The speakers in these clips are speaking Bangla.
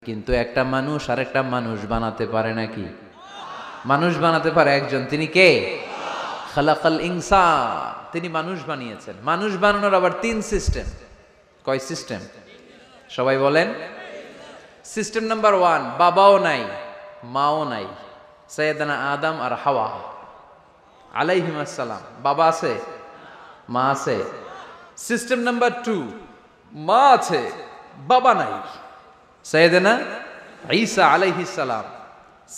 কিন্তু একটা মানুষ আরেকটা মানুষ বানাতে পারে নাকি? মানুষ বানাতে পারে একজন, তিনি কে? খালাকাল ইনসান, তিনি মানুষ বানিয়েছেন। মানুষ বানানোর আবার 3 সিস্টেম। কয় সিস্টেম? সবাই বলেন। সিস্টেম নাম্বার 1, বাবাও নাই মাও নাই, সাইয়েদানা আদম আর হাওয়া আলাইহিম আসসালাম। বাবা আছে, মা আছে। সিস্টেম নাম্বার 2, মা আছে বাবা নাই, সাইয়েদানা ঈসা আলাইহিস সালাম।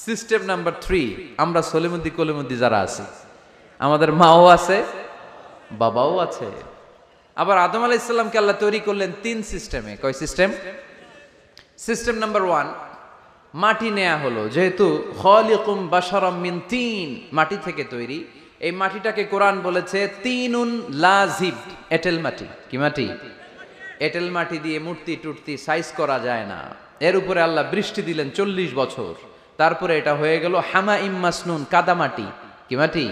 সিস্টেম নাম্বার 3, আমরা সলিমুদ্দি কলিমুদ্দি যারা আছি, আমাদের মাও আছে বাবাও আছে। আবার আদম আলাইহিস সালামকে আল্লাহ তৈরি করলেন 3 সিস্টেমে। কয় সিস্টেম? সিস্টেম নাম্বার 1, মাটি নেয়া হলো, যেহেতু খালিকুম বাশারাম মিন তিন, মাটি থেকে তৈরি। এই মাটিটাকে কোরআন বলেছে তিনুন লাজিব, এঁটেল মাটি। কি মাটি? এঁটেল মাটি দিয়ে মূর্তি টুর্তি সাইজ করা যায় না। এর উপরে আল্লাহ বৃষ্টি দিলেন 40 বছর, তারপরে এটা হয়ে গেল হামাইম মাসনুন, কাদামাটি। কি মাটি?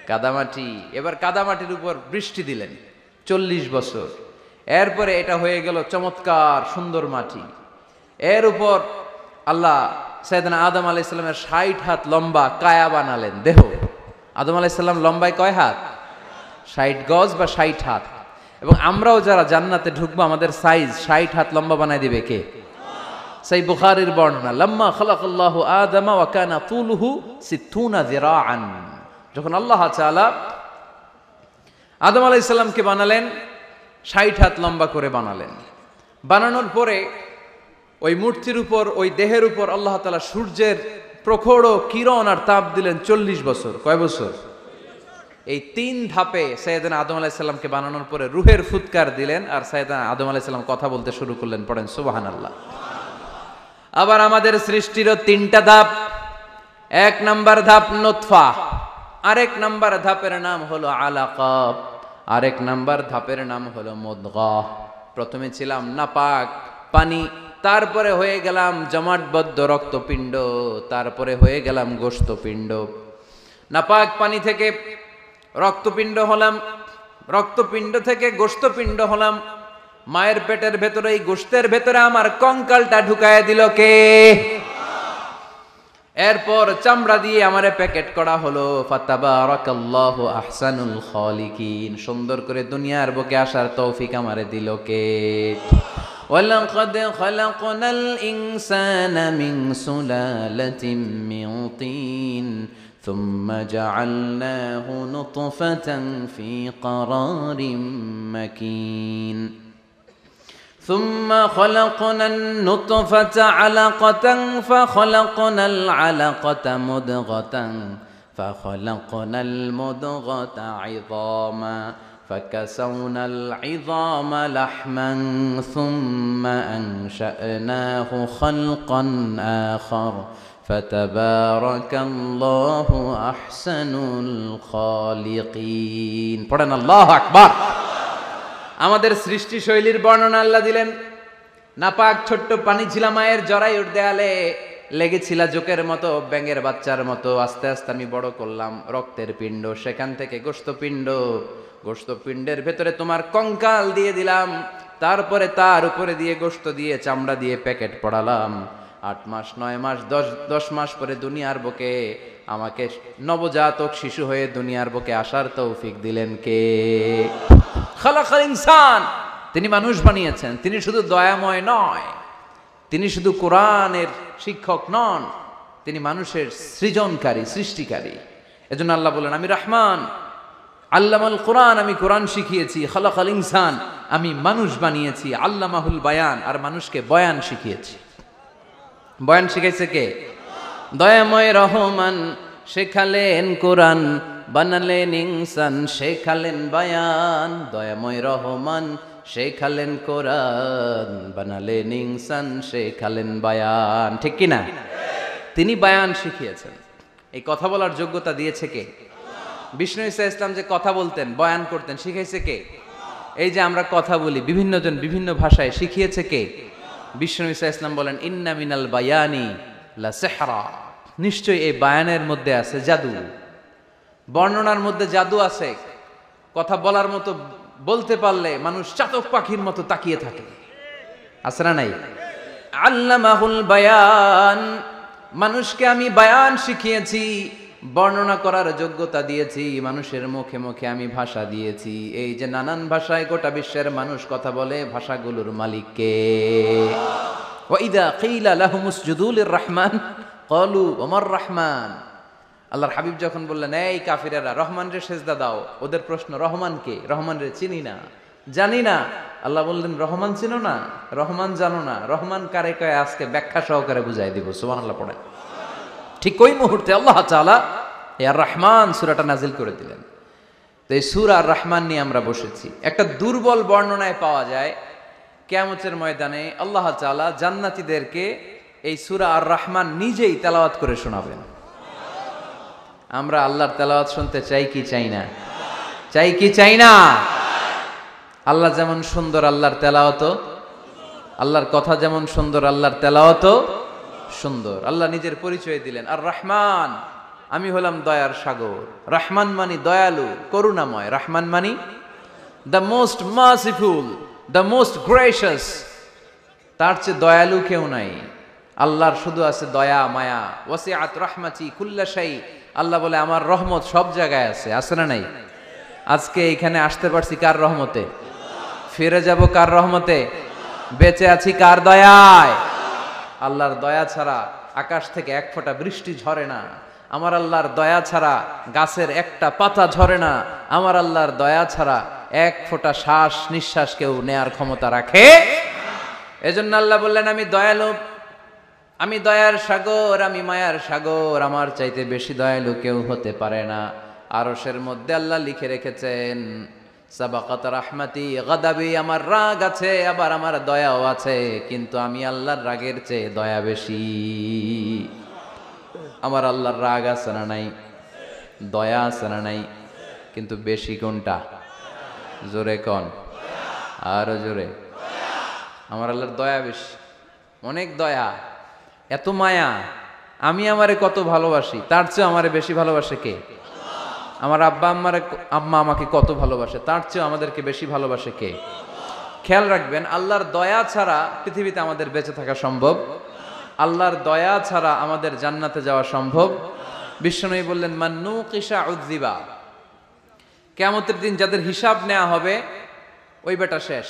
কাদামাটি। এবার কাদামাটির উপর বৃষ্টি দিলেন 40 বছর, এরপরে এটা হয়ে গেল চমৎকার সুন্দর মাটি। এর উপর আল্লাহ সাইয়েদনা আদম আলাইহিস সালামের 60 হাত লম্বা কায়া বানালেন, দেহ। আদম আলাইহিস সালাম লম্বায় কয় হাত? 60 গজ বা 60 হাত। এবং আমরাও যারা জান্নাতে ঢুকবো, আমাদের সাইজ 60 হাত লম্বা বানায় দিবে কে? সেই বুখারীর বর্ণনা, লাম্মা খালাকাল্লাহু আদম ওয়া কানা তুলুহু 60 যিরাআন। যখন আল্লাহ তাআলা আদম আলাইহিস সালামকে বানালেন, 60 হাত লম্বা করে বানালেন। বানানোর পরে ওই মূর্তির উপর, ওই দেহের উপর আল্লাহ তাআলা সূর্যের প্রখর কিরণ আর তাপ দিলেন 40 বছর। কয় বছর? এই 3 ধাপে সাইয়েদনা আদম আলাইহিস সালামকে বানানোর পরে রূহের ফুৎকার দিলেন, আর সাইয়েদনা আদম আলাইহিস সালাম কথা বলতে শুরু করলেন। পড়েন সুবহানাল্লাহ। আবার আমাদের সৃষ্টিরও 3টা ধাপ। 1 নাম্বার ধাপ নুতফা, আরেক নাম্বার ধাপের নাম হলো আলাকা, আরেক নাম্বার ধাপের নাম হলো মুদগাহ। প্রথমে ছিলাম নাপাক পানি, তারপরে হয়ে গেলাম জমাটবদ্ধ রক্তপিণ্ড, তারপরে হয়ে গেলাম গোশতপিণ্ড। নাপাক পানি থেকে রক্তপিণ্ড হলাম, রক্তপিণ্ড থেকে গোশতপিণ্ড হলাম। মায়ের পেটের ভেতরে, এই গোশতের ভেতরে আমার কঙ্কালটা ঢুকায় দিল কে? এরপর চামড়া দিয়ে আমারে প্যাকেট করা হলো। ফাতাবারাকাল্লাহু আহসানুল খালিকিন। সুন্দর করে দুনিয়ার বুকে আসার তৌফিক আমারে দিল কে? ওয়ালাকাদ খালাকনাল ইনসানা মিন সুলালাতিন মিন তিন সুম্মা জাআলনাহু নুতফাতান ফি ক্বারারিম মাকিন ثم خلقنا النطفة علقة فخلقنا العلقة مضغة فخلقنا المضغة عظاما فكسونا العظام لحما ثم أنشأناه خلقا آخر فتبارك الله أحسن الخالقين. পড়েন আল্লাহু আকবার। আমাদের সৃষ্টি শৈলীর বর্ণনা আল্লাহ দিলেন। নাপাক ছোট্ট পানি ছিল মায়ের জরায়ুর দেয়ালে, লেগেছিল জোকের মতো, ব্যাঙের বাচ্চার মতো। আস্তে আস্তে আমি বড় করলাম রক্তের পিণ্ড, সেখান থেকে গোশতপিণ্ড, গোশতপিণ্ডের ভেতরে তোমার কঙ্কাল দিয়ে দিলাম, তারপরে তার উপরে দিয়ে গোশত দিয়ে চামড়া দিয়ে প্যাকেট পড়ালাম। 8 মাস 9 মাস 10 মাস পরে দুনিয়ার বুকে আমাকে নবজাতক শিশু হয়ে দুনিয়ার বুকে আসার তৌফিক দিলেন কে? খালাকাল ইনসান। তিনি মানুষ বানিয়েছেন। তিনি শুধু দয়াময় নয়, তিনি শুধু কোরআনের শিক্ষক নন, তিনি মানুষের সৃজনকারী, সৃষ্টিকারী। এজন্য আল্লাহ বলেন, আমি রহমান, আল্লামাল কোরআন, আমি কোরআন শিখিয়েছি। খালাকাল ইনসান, আমি মানুষ বানিয়েছি। আল্লামাহুল বায়ান, আর মানুষকে বয়ান শিখিয়েছি। বয়ান শিখাইছে কে? দয়াময় রহমান শেখালেন কোরআন, বানালেন ইনসান, শেখালেন বায়ান। দয়াময় রহমান শেখালেন কোরআন, বানালেন ইনসান, শেখালেন বায়ান। ঠিক কি না? তিনি বায়ান শিখিয়েছেন। এই কথা বলার যোগ্যতা দিয়েছে কে? বিষ্ণু ঈসা ইসলাম যে কথা বলতেন, বয়ান করতেন, শিখাইছে কে? এই যে আমরা কথা বলি, বিভিন্ন জন বিভিন্ন ভাষায়, শিখিয়েছে কে? বিষ্ণু ঈসা ইসলাম বলেন, ইন্না মিনাল বায়ানি লা সিহরা। নিশ্চয়ই এই বায়ানের মধ্যে আছে জাদু, বর্ণনার মধ্যে জাদু আছে। কথা বলার মতো, বলতে পারলে মানুষ চাতক পাখির মতো তাকিয়ে থাকে। আছে না নাই? আল্লামাহুল বায়ান, মানুষকে আমি বায়ান শিখিয়েছি, বর্ণনা করার যোগ্যতা দিয়েছি, মানুষের মুখে মুখে আমি ভাষা দিয়েছি। এই যে নানান ভাষায় গোটা বিশ্বের মানুষ কথা বলে, ভাষাগুলোর মালিক কে? ওয়া ইযা কিলা লাহুমুসজুদু লিররহমান ক্বালু ওমার রহমান। আল্লাহর হাবিব যখন বললেন, এই কাফিরেরা রহমানরে সেজদা দাও, ওদের প্রশ্ন রহমান কে? রহমান রে চিনি না, জানি না। আল্লাহ বললেন, রহমান চিনো না, রহমান জানো না, রহমান কারে কয় আজকে ব্যাখ্যা সহকারে বুঝাই দিব। সুবহানাল্লাহ পড়ে। ঠিক ওই মুহূর্তে আল্লাহ তাআলা আর রহমান সূরাটা নাজিল করে দিলেন। তো এই সূরা আর রহমান নিয়ে আমরা বসেছি। একটা দুর্বল বর্ণনায় পাওয়া যায় কিয়ামতের ময়দানে আল্লাহ তাআলা জান্নাতীদেরকে এই সূরা আর রহমান নিজেই তেলাওয়াত করে শোনাবেন। আমরা আল্লাহর তেলাওয়াত শুনতে চাই কি চাই না? চাই কি চাই না? আল্লাহ যেমন সুন্দর, আল্লাহর তেলাওয়াত, আল্লাহর কথা যেমন সুন্দর, আল্লাহর তেলাওয়াত সুন্দর। আল্লাহ নিজের পরিচয় দিলেন, আর রহমান, আমি হলাম দয়ার সাগর। রহমান মানি দয়ালু, করুণাময়। রহমান মানি the most merciful, the most gracious. তার চেয়ে দয়ালু কেউ নাই। আল্লাহর শুধু আছে দয়া মায়া। ওয়াসিআত রাহমাতি কুল্লা শাই। আল্লাহ বলে আমার রহমত সব জায়গায় আছে। আছে না নাই? আজকে এখানে আসতে পারছি কার রহমতে? ফিরে যাব কার রহমতে? বেঁচে আছি কার দয়ায়? আল্লাহর দয়া ছাড়া আকাশ থেকে এক ফোঁটা বৃষ্টি ঝরে না। আমার আল্লাহর দয়া ছাড়া গাছের একটা পাতা ঝরে না। আমার আল্লাহর দয়া ছাড়া এক ফোঁটা শ্বাস নিঃশ্বাস কেউ নেয়ার ক্ষমতা রাখে। এজন্য আল্লাহ বললেন, আমি দয়ালু, আমি দয়ার সাগর, আমি মায়ার সাগর। আমার চাইতে বেশি দয়ালু কেউ হতে পারে না। আরশের মধ্যে আল্লাহ লিখে রেখেছেন, সাবাকাত রাহমাতি গাদাবি, আমার রাগ আছে আবার আমার দয়াও আছে, কিন্তু আমি আল্লাহর রাগের চেয়ে দয়া বেশি। আমার আল্লাহর রাগ আছে না নাই? দয়া আছে না নাই? কিন্তু বেশি কোনটা? জোরে কোন? আরো জোরে। আমার আল্লাহর দয়া বেশি, অনেক দয়া, এত মায়া। আমি আমারে কত ভালোবাসি, তার চেয়ে আমারে বেশি ভালোবাসে কে? আমার আম্মা আমাকে কত ভালোবাসে, তার চেয়ে আমাদেরকে বেশি ভালোবাসে কে? খেয়াল রাখবেন, আল্লাহর দয়া ছাড়া পৃথিবীতে আমাদের বেঁচে থাকা সম্ভব। আল্লাহর দয়া ছাড়া আমাদের জান্নাতে যাওয়া সম্ভব। বিশ্বনবী বললেন, মান নুকিশা উযযিবা। কিয়ামতের দিন যাদের হিসাব নেওয়া হবে, ওই বেটা শেষ,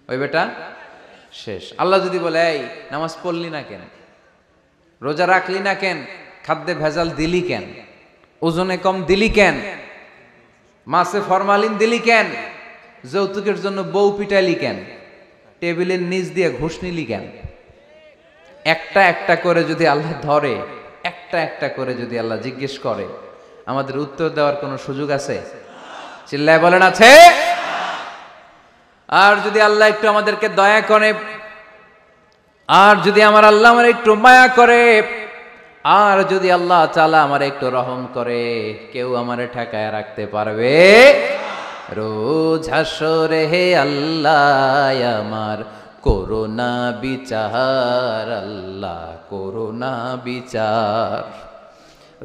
ওই বেটা শেষ। আল্লাহ যদি বলে, এই নামাজ পড়লি না কেন, রোজা রাখলি না কেন, খাদ্যে ভেজাল দিলি কেন, ওজনে কম দিলি কেন, মাছে ফরমালিন দিলি কেন, যৌতুকের জন্য বউ পিটাইলি কেন, টেবিলের নিচ দিয়ে ঘুষ নিলি কেন, একটা একটা করে যদি আল্লাহ ধরে, একটা একটা করে যদি আল্লাহ জিজ্ঞেস করে, আমাদের উত্তর দেওয়ার কোনো সুযোগ আছে? চিল্লায় বলেন আছে? আর যদি আল্লাহ একটু আমাদেরকে দয়া করে, আর যদি আমার আল্লাহ আমার একটু মায়া করে, আর যদি আল্লাহ তাআলা আমার একটু রহম করে, কেউ আমারে ঠেকায় রাখতে পারবে? রোজ হাসরে হে আল্লাহ আমার করোনা বিচার, আল্লাহ করোনা বিচার।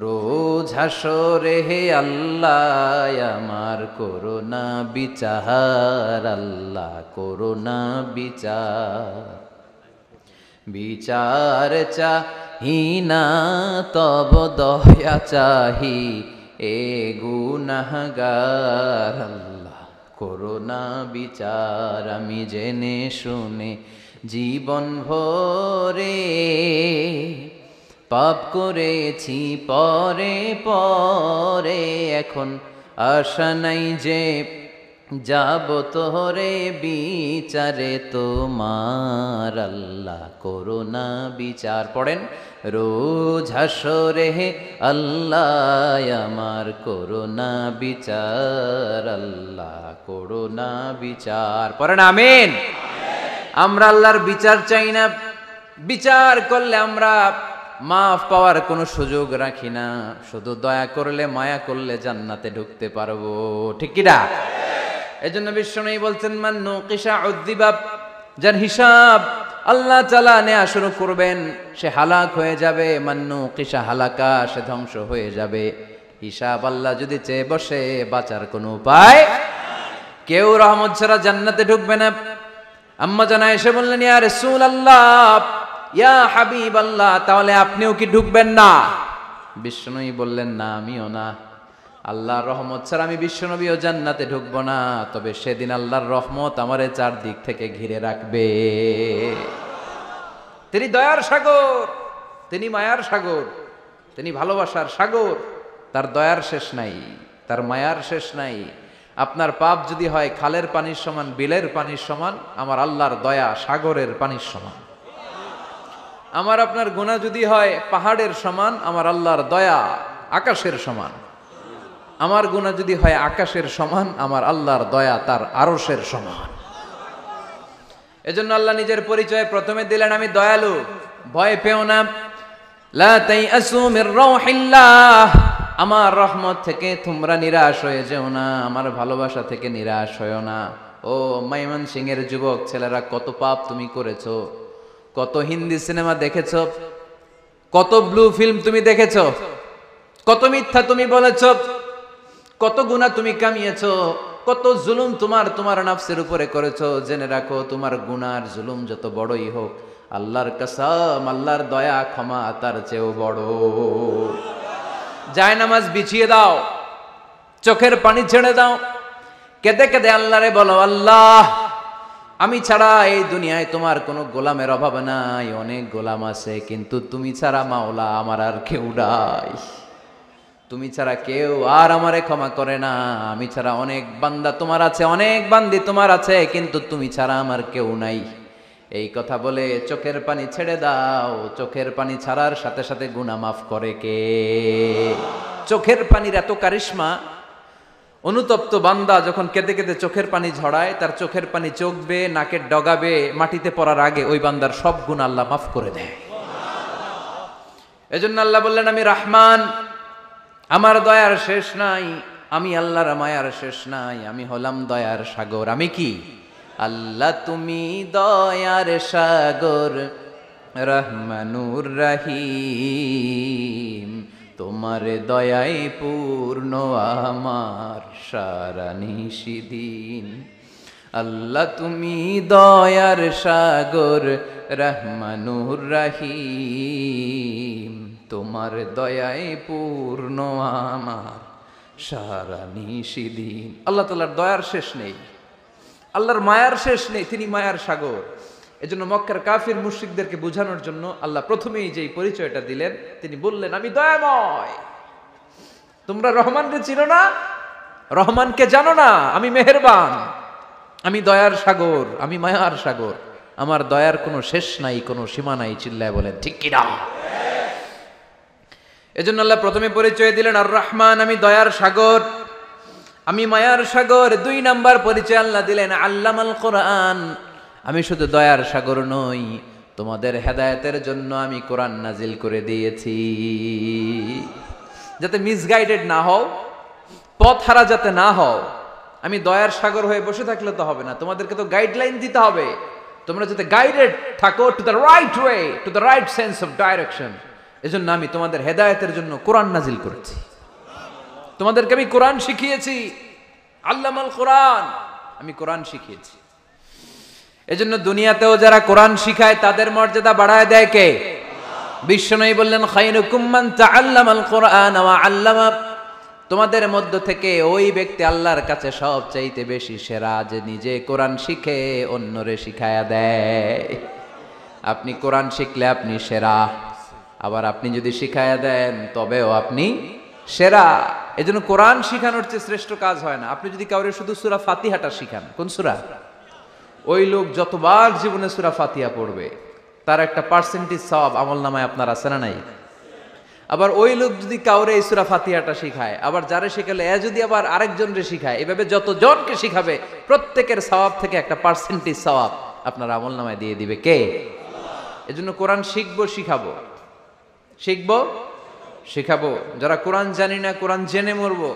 রোজ হাসরে হে আল্লাহ আমার করোনা বিচার, আল্লাহ করোনা বিচার। বিচার চাহি না তব দয়া চাহি, এ গুনাহগার, আল্লাহ করোনা বিচার। আমি জেনে শুনে জীবন ভরে পাপ করেছি পরে পরে, এখন আশা নাই যে যাব তোরে বিচারে তোমার, আল্লাহ করোনা বিচার। পড়েন, রোজ হাসরে হে আল্লাহ আমার করোনা বিচার, আল্লাহ করোনা বিচার। পড়েন আমিন। আমরা আল্লাহর বিচার চাই না। বিচার করলে আমরা মাফ পাওয়ার কোনো সুযোগ রাখি না। শুধু দয়া করলে, মায়া করলে জান্নাতে ঢুকতে পারবো। ঠিক কি না? এজন্য বিশ্বনবী বলছেন, মান নুকিশা উযযিবা, যার হিসাব আল্লাহ তাআলা নেয়া শুরু করবেন সে হালাক হয়ে যাবে। মান নুকিশা হালাকা, সে ধ্বংস হয়ে যাবে। হিসাব আল্লাহ যদি চেয়ে বসে, বাঁচার কোনো উপায়? কেউ রহমত ছাড়া জান্নাতে ঢুকবে না। আম্মা জানা এসে বললেন, ইয়া রাসূলুল্লাহ, ইয়া হাবিবাল্লাহ, তাহলে আপনিও কি ঢুকবেন না? বিশ্বনবী বললেন, না, আমিও না। আল্লাহর রহমত ছাড়া আমি বিশ্বনবীও জান্নাতে ঢুকবো না, তবে সেদিন আল্লাহর রহমত আমারে চারদিক থেকে ঘিরে রাখবে। তিনি দয়ার সাগর, তিনি মায়ার সাগর, তিনি ভালোবাসার সাগর। তার দয়ার শেষ নাই, তার মায়ার শেষ নাই। আপনার পাপ যদি হয় খালের পানির সমান, বিলের পানির সমান, আমার আল্লাহর দয়া সাগরের পানির সমান। আমার আপনার গুনাহ যদি হয় পাহাড়ের সমান, আমার আল্লাহর দয়া আকাশের সমান। আমার গুনাহ যদি হয় আকাশের সমান, আমার আল্লাহর দয়া তার আরশের সমান। এজন্য আল্লাহ নিজের পরিচয় প্রথমে দিলেন, আমি দয়ালু, ভয় পেও না। লা তাইআসু মির রাউহিল্লাহ, আমার রহমত থেকে তোমরা নিরাশ হয়ে যেও না, আমার ভালোবাসা থেকে নিরাশ হয়েও না। ও ময়মনসিংহের যুবক ছেলেরা, কত পাপ তুমি করেছো, কত হিন্দি সিনেমা দেখেছো, কত ব্লু ফিল্ম তুমি দেখেছো, কত মিথ্যা তুমি বলেছো, কত গুনাহ তুমি কামিয়েছো, কত জুলুম তোমার নাফসের উপরে করেছো। জেনে রাখো, তোমার গুনার জুলুম যত বড়ই হোক, আল্লাহর কসম, আল্লাহর দয়া ক্ষমা তার চেয়েও বড়। জায়নামাজ বিছিয়ে দাও, চোখের পানি ছেড়ে দাও, কেঁদে কেঁদে আল্লাহরে বলো, আল্লাহ, আমি ছাড়া এই দুনিয়ায় তোমার কোনো গোলামের অভাব নাই, অনেক গোলাম আছে, কিন্তু তুমি ছাড়া মাওলা আমার আর কেউ নাই। তুমি ছাড়া কেউ আর আমারে ক্ষমা করে না। আমি ছাড়া অনেক বান্দা তোমার আছে, অনেক বান্দি তোমার আছে, কিন্তু তুমি ছাড়া আমার কেউ নাই। এই কথা বলে চোখের পানি ছেড়ে দাও। চোখের পানি ছাড়ার সাথে সাথে গুনাহ মাফ করে কে? চোখের পানির এত কারিশমা, অনুতপ্ত বান্দা যখন কেঁদে কেঁদে চোখের পানি ঝরায়, তার চোখের পানি চোখ বেয়ে নাকের ডগাবে মাটিতে পড়ার আগে ওই বান্দার সব গুনাহ আল্লাহ মাফ করে দেয়। এজন্য আল্লাহ বললেন, আমি রহমান, আমার দয়ার শেষ নাই, আমি আল্লাহর মায়ার শেষ নাই, আমি হলাম দয়ার সাগর। আমি কি? আল্লাহ তুমি দয়ার সাগর, রহমানুর রহিম, তোমার দয়ায় পূর্ণ আমার সারা নিশিদিন। আল্লাহ তুমি দয়ার সাগর, রহমানুর রহিম, তোমার দয়ায় পূর্ণ আমার সারা নিশিদিন। আল্লাহ তাআলার দয়ার শেষ নেই, আল্লাহর মায়ার শেষ নেই, তিনি মায়ার সাগর। এজন্য মক্কার কাফির মুশরিকদেরকে বোঝানোর জন্য আল্লাহ প্রথমেই যেই পরিচয়টা দিলেন, তিনি বললেন, আমি দয়াময়। তোমরা রহমানকে চিনো না, রহমানকে জানো না, আমি মেহেরবান, আমি দয়ার সাগর, আমি মায়ার সাগর, আমার দয়ার কোনো শেষ নাই, কোনো সীমা নাই। চিল্লায় বলেন ঠিক কিনা? এজন্য আল্লাহ প্রথমে পরিচয় দিলেন আর রহমান, আমি দয়ার সাগর, আমি মায়ার সাগর। 2 নাম্বার পরিচয় আল্লাহ দিলেন আল্লামাল কোরআন, আমি শুধু দয়ার সাগর নই, তোমাদের হেদায়েতের জন্য আমি কোরআন নাজিল করে দিয়েছি, যাতে মিসগাইডেড না হও, পথ হারা যাতে না হও। আমি দয়ার সাগর হয়ে বসে থাকলে তো হবে না, তোমাদেরকে তো গাইডলাইন দিতে হবে, তোমরা যাতে গাইডেড থাকো to the right way, to the right sense of direction. এজন্য আমি তোমাদের হেদায়েতের জন্য কোরআন নাজিল করেছি, তোমাদেরকে আমি কোরআন শিখিয়েছি। আল্লামাল কোরআন, আমি কোরআন শিখিয়েছি। এজন্য দুনিয়াতেও যারা কোরআন শিখায় তাদের মর্যাদা বাড়ায় দেয় কে? বিশ্বনবী বললেন, খায়রুকুম মান তাআল্লামাল কোরআন ওয়া আল্লামা, তোমাদের মধ্য থেকে ওই ব্যক্তি আল্লাহর কাছে সবচাইতে বেশি সেরা, যে নিজে কোরআন শিখে অন্যরে শিখায়া দেয়। আপনি কোরআন শিখলে আপনি সেরা, আবার আপনি যদি শিখায়া দেন তবেও আপনি সেরা। এজন্য কোরআন শিখানোর চেয়ে শ্রেষ্ঠ কাজ হয় না। আপনি যদি কাউরে শুধু সূরা ফাতিহাটা শিখান, কোন সূরা, ওই লোক যতবার জীবনে সূরা ফাতিহা পড়বে তার একটা পার্সেন্টেজ সওয়াব আমলনামায় আপনার আছে না নাই? আবার ওই লোক যদি কাউরে এই সূরা ফাতিহাটা শিখায়, আবার যারে শিখালে এ যদি আবার আরেকজনরে শিখায়, এভাবে যতজনকে শিখাবে প্রত্যেকের সওয়াব থেকে একটা পার্সেন্টেজ সওয়াব আপনার আমলনামায় দিয়ে দিবে কে? এজন্য কোরআন শিখবো, শিখাবো, শিখবো, শিখাবো। যারা কোরআন জানি না, কোরআন জেনে মরবো,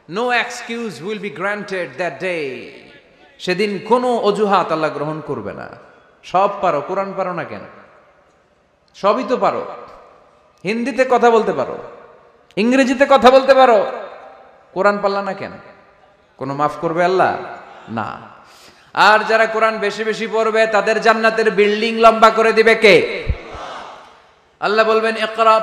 no excuse will be granted that day. সেদিন কোনো অজুহাত আল্লাহ গ্রহণ করবে না। সব পারো, কোরআন পারো না কেন? সবই তো পারো। হিন্দিতে কথা বলতে পারো, ইংরেজিতে কথা বলতে পারো, কোরআন পারলা না কেন? কোনো মাফ করবে আল্লাহ? না। আর যারা কোরআন বেশি বেশি পড়বে তাদের জান্নাতের বিল্ডিং লম্বা করে দিবে কে? আল্লাহ বলবেন ইকরা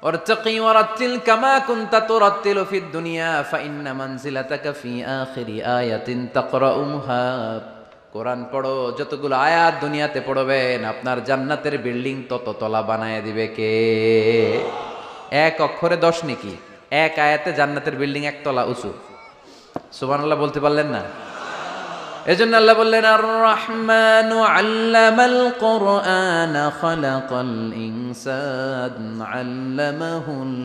ওয়ারতাকি ওয়ারাতিল কামা কুনতা তুরাতিলু ফিদ দুনিয়া ফাইন্না মানজিলাতাকা ফি আখিরি আয়াতিন তাকরাউহা। কোরআন পড়ো, যতগুলো আয়াত দুনিয়াতে পড়বেন আপনার জান্নাতের বিল্ডিং তত তলা বানায় দিবে কে? এক অক্ষরে 10 নেকি, এক আয়াতে জান্নাতের বিল্ডিং একতলা উঁচু। সুবহানাল্লাহ বলতে পারলেন না? এজন্য আল্লাহ বললেন আর রহমানু আল্লামাল কুরআন খালাকাল ইনসান আল্লামাহুল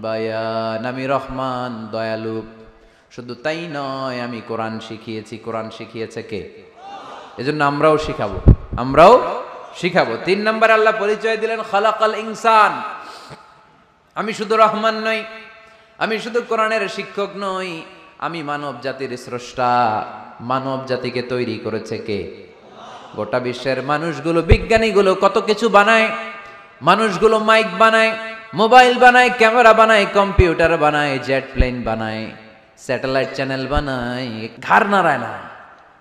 বায়ান। আমি রহমান, দয়ালু। শুধু তাই নয়, আমি কোরআন শিখিয়েছি। কোরআন শিখিয়েছে কে? এজন্য আমরাও শিখাবো। 3 নম্বর আল্লাহ পরিচয় দিলেন খালাকাল ইনসান। আমি শুধু রহমান নই, আমি শুধু কোরআনের শিক্ষক নই, আমি মানব জাতির স্রষ্টা। মানব জাতিকে তৈরি করেছে কে? গোটা বিশ্বের মানুষগুলো, বিজ্ঞানীগুলো কত কিছু বানায়। মানুষগুলো মাইক বানায়, মোবাইল বানায়, ক্যামেরা বানায়, কম্পিউটার বানায়, জেট প্লেন বানায়, স্যাটেলাইট চ্যানেল বানায়। ঘাড় নাড়ায় না,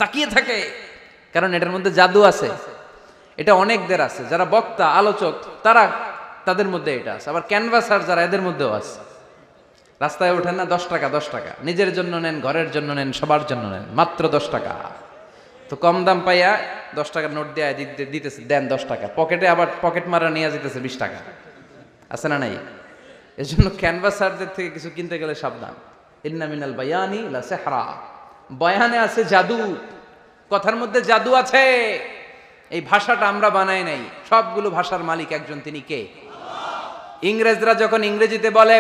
তাকিয়ে থাকে, কারণ এটার মধ্যে জাদু আছে। এটা অনেকদের আছে, যারা বক্তা আলোচক তাদের মধ্যে এটা আছে। আবার ক্যানভাসার যারা, এদের মধ্যেও আছে। রাস্তায় ওঠেন না, 10 টাকা 10 টাকা, নিজের জন্য নেন, ঘরের জন্য নেন, সবার জন্য নেন, মাত্র 10 টাকা। তো কম দাম পাইয়া 10 টাকার নোট দিয়ে দিতেছে, দেন 10 টাকা, পকেটে আবার পকেট মারা নিয়ে যেতেছে 20 টাকা। আছে না নাই? এজন্য ক্যানভাসারদের থেকে কিছু কিনতে গেলে সাবধান। ইন্না মিনাল বায়ানি লা সিহরা। বয়ানে আছে জাদু, কথার মধ্যে জাদু আছে। এই ভাষাটা আমরা বানাই নাই, সবগুলো ভাষার মালিক একজন, তিনি কে? ইংরেজরা যখন ইংরেজিতে বলে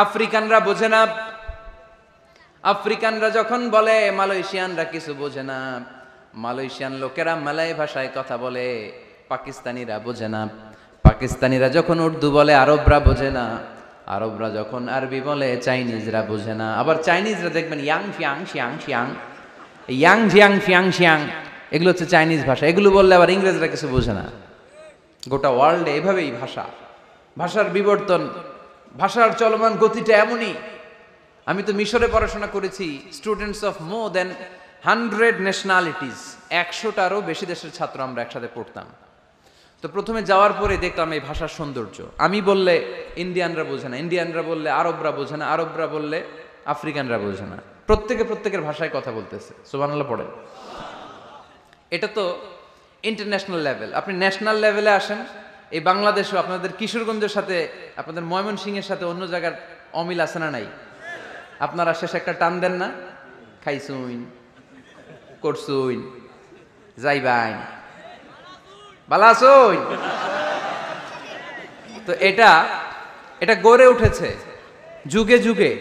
আফ্রিকানরা বোঝে না, আফ্রিকানরা যখন বলে মালয়েশিয়ানরা কিছু বোঝে না, মালয়েশিয়ান লোকেরা মালয় ভাষায় কথা বলে, পাকিস্তানিরা বোঝে না, পাকিস্তানিরা যখন উর্দু বলে আরবরা বোঝে না, আরবরা যখন আরবি বলে চাইনিজরা বোঝে না। আবার চাইনিজরা দেখবেন ইয়াং ফিয়াং শিয়াং শিয়াং, ইয়াং জিয়াং ফিয়াং শিয়াং, এগুলো হচ্ছে চাইনিজ ভাষা। এগুলো বললে আবার ইংরেজরা কিছু বোঝে না। গোটা ওয়ার্ল্ডে এভাবেই ভাষার বিবর্তন, ভাষার চলমান গতিটা এমনই। আমি তো মিশরে পড়াশোনা করেছি, students of more than 100 nationalities, 100টারও বেশি দেশের ছাত্র আমরা একসাথে পড়তাম। তো প্রথমে যাওয়ার পরে দেখলাম এই ভাষার সৌন্দর্য। আমি বললে ইন্ডিয়ানরা বোঝে না, ইন্ডিয়ানরা বললে আরবরা বোঝে না, আরবরা বললে আফ্রিকানরা বোঝে না। প্রত্যেকের ভাষায় কথা বলতেছে। সুবহানাল্লাহ পড়ে। এটা তো ইন্টারন্যাশনাল লেভেল। আপনি ন্যাশনাল লেভেলে আসেন, এই বাংলাদেশও আপনাদের কিশোরগঞ্জের সাথে, আপনাদের ময়মনসিংহের সাথে অন্য জায়গার অমিল আছে না নাই? আপনারা শেষে একটা টান দেন না, খাইছুইন, করছুইন, যাইবাইন, বালাসুইন। তো এটা গড়ে উঠেছে যুগে যুগে।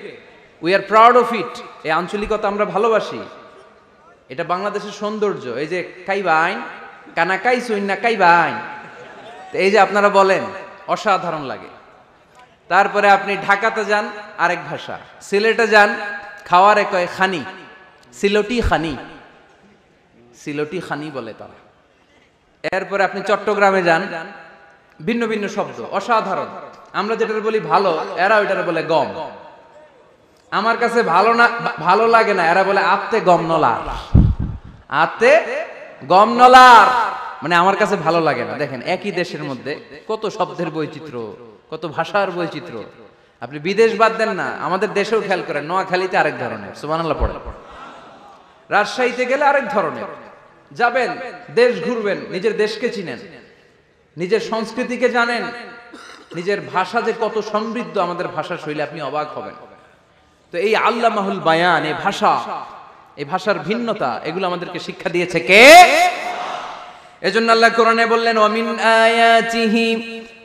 We are proud of it. এই আঞ্চলিকতা আমরা ভালোবাসি, এটা বাংলাদেশের সৌন্দর্য। এই যে কাইবাইন, কানা কাইছুইন না কাইবাইন, এই যে আপনারা বলেন, অসাধারণ লাগে। তারপরে আপনি ঢাকাতে যান, আরেক ভাষা। সিলেটে যান, খাওয়ারে কয় খানি, সিলটি খানি, সিলটি খানি বলে তারা। এরপরে আপনি চট্টগ্রামে যান, ভিন্ন ভিন্ন শব্দ, অসাধারণ। আমরা যেটা বলি ভালো, এরা ওইটারে বলে গম। আমার কাছে ভালো লাগে না, এরা বলে আত্তে গম নলার, আত্তে গম নলার, মানে আমার কাছে ভালো লাগে না। দেখেন, একই দেশের মধ্যে কত শব্দের বৈচিত্র্য, কত ভাষার বৈচিত্র্য। আপনি বিদেশ বাদ দেন না, আমাদের দেশেও খেয়াল করেন, নোয়াখালীতে আরেক ধরনের, সুবহানাল্লাহ পড়ে। রাজশাহীতে গেলে আরেক ধরনের। যাবেন, দেশ ঘুরবেন, নিজের দেশকে চিনেন, নিজের সংস্কৃতিকে জানেন, নিজের ভাষা যে কত সমৃদ্ধ, আমাদের ভাষা শৈলী, আপনি অবাক হবেন। তো এই আল্লামাহুল বায়ান, এই ভাষার ভিন্নতা, এগুলো আমাদেরকে শিক্ষা দিয়েছে কে? এজন্য আল্লাহ কোরআনে বললেন ওয়ামিন আয়াতিহি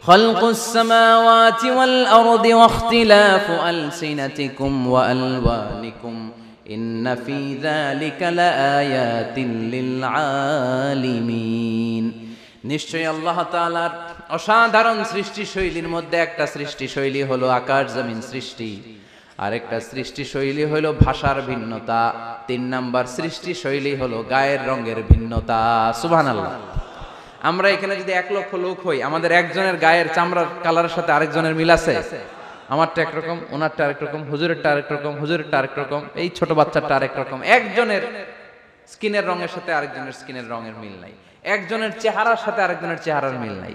খালকুস সামাওয়াতি ওয়াল আরদি ওয়াখতিলাফু আলসিনাতিকুম ওয়া আলওয়ানিকুম ইন্না ফি যালিকা লাআয়াতিন লিল আলিমিন। নিশ্চয়ই আল্লাহ তাআলার অসাধারণ সৃষ্টি শৈলীর মধ্যে একটা সৃষ্টি শৈলী হলো আকাশ জমিন সৃষ্টি, আরেকটা সৃষ্টি শৈলী হলো ভাষার ভিন্নতা, 3 নাম্বার সৃষ্টি শৈলী হলো গায়ের রঙের ভিন্নতা। সুবহানাল্লাহ। আমরা এখানে যদি 1 লক্ষ লোক হই, আমাদের একজনের গায়ের চামড়ার কালারের সাথে আরেকজনের মিল আছে? আমারটা একরকম, ওনারটা আরেক রকম, হুজুরেরটা আরেক রকম, হুজুরেরটা আরেক রকম, এই ছোট বাচ্চাটা আরেক রকম। একজনের স্কিনের রঙের সাথে আরেকজনের স্কিনের রঙের মিল নাই, একজনের চেহারার সাথে আরেকজনের চেহারার মিল নাই,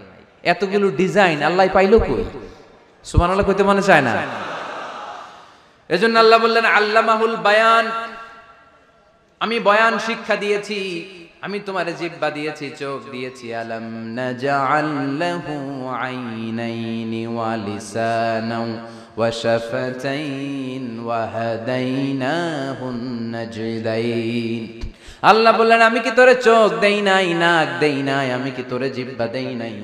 এতগুলো ডিজাইন আল্লাহ পাইলো কই? সুবহানাল্লাহ কইতে মনে চায় না? এজন্য আল্লাহ বললেন আল্লামাহুল বায়ান, আমি বয়ান শিক্ষা দিয়েছি, আমি তোমার জিহ্বা দিয়েছি, চোখ দিয়েছি। আলাম নাজআল লাহু আইনাইনি ওয়া লিসানাও ওয়া শাফাতাইন ওয়া হাদাইনাহুন নাজদাইন। আল্লাহ বললেন আমি কি তোরে চোখ দেই নাই, নাক দেই নাই, আমি কি তোরে জিহ্বা দেই নাই,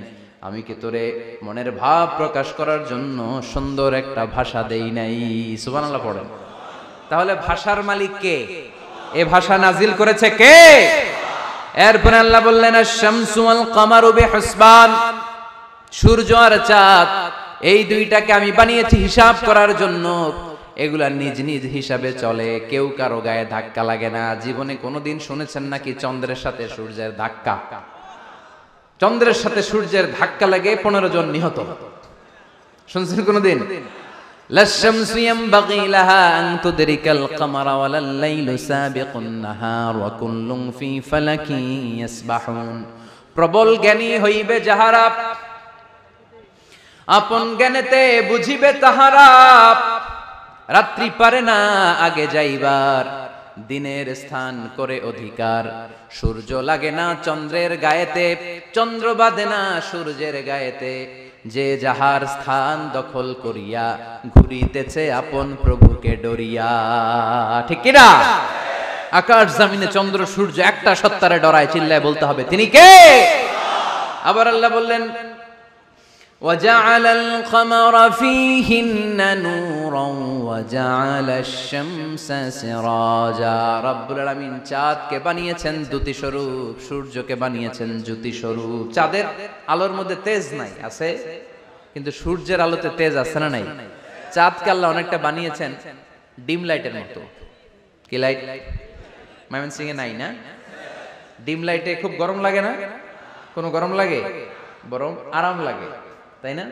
আমি কি তোরে মনের ভাব প্রকাশ করার জন্য সুন্দর একটা ভাষা দেই নাই? সুবহানাল্লাহ পড়েন। তাহলে ভাষার মালিক কে? এ ভাষা নাজিল করেছে কে? এরপরে আল্লাহ বললেন আশ-শামসু ওয়াল কামারু বিহুসবান, সূর্য আর চাঁদ এই দুইটাকে আমি বানিয়েছি হিসাব করার জন্য। এগুলা নিজ নিজ হিসাবে চলে, কেউ কারো গায়ে ধাক্কা লাগে না। জীবনে কোনোদিন শুনেছেন নাকি চন্দ্রের সাথে সূর্যের ধাক্কা? চন্দ্রের সাথে সূর্যের ধাক্কা লাগে 15 জন নিহত, শুনছেন কোনোদিন? লাশ-শামসু ইয়ানবাগি লাহা আন তুদরিকাল কামারা ওয়ালাল লাইলু সাবিকুন নাহার ওয়া কুল্লুন ফি ফালাকিন ইয়াসবাহুন। প্রবল জ্ঞানী হইবে যাহারা, আপন জ্ঞানেতে বুঝিবে তাহারা। রাত্রি পারে না আগে যাইবার, দিনের স্থান করে অধিকার। সূর্য লাগে না চন্দ্রের গায়েতে, চন্দ্র বাঁধে না সূর্যের গায়েতে। যে যাহার স্থান দখল করিয়া ঘুরিতেছে আপন প্রভুকে ডরিয়া। ঠিক কি না? আকাশ জমিনে চন্দ্র সূর্য একটা সত্তারে ডরায়, চিল্লায় বলতে হবে তিনি কে? আবার আল্লাহ বললেন وَجَعَلَ الْقَمَرَ فِيهِنَّ نُورًا وَجَعَلَ الشَّمْسَ سِرَاجًا। রব্বুল আলামিন চাঁদকে বানিয়েছেন দ্যুতি স্বরূপ, সূর্যকে বানিয়েছেন জ্যোতি স্বরূপ। চাঁদের আলোর মধ্যে তেজ নাই, আছে, কিন্তু সূর্যের আলোতে তেজ আছে না নাই? চাঁদকে আল্লাহ অনেকটা বানিয়েছেন ডিম লাইটের মতো। কি লাইট? ময়মনসিং এ নাই না? ডিম লাইটে খুব গরম লাগে না? কোনো গরম লাগে? বরং আরাম লাগে, তাই না?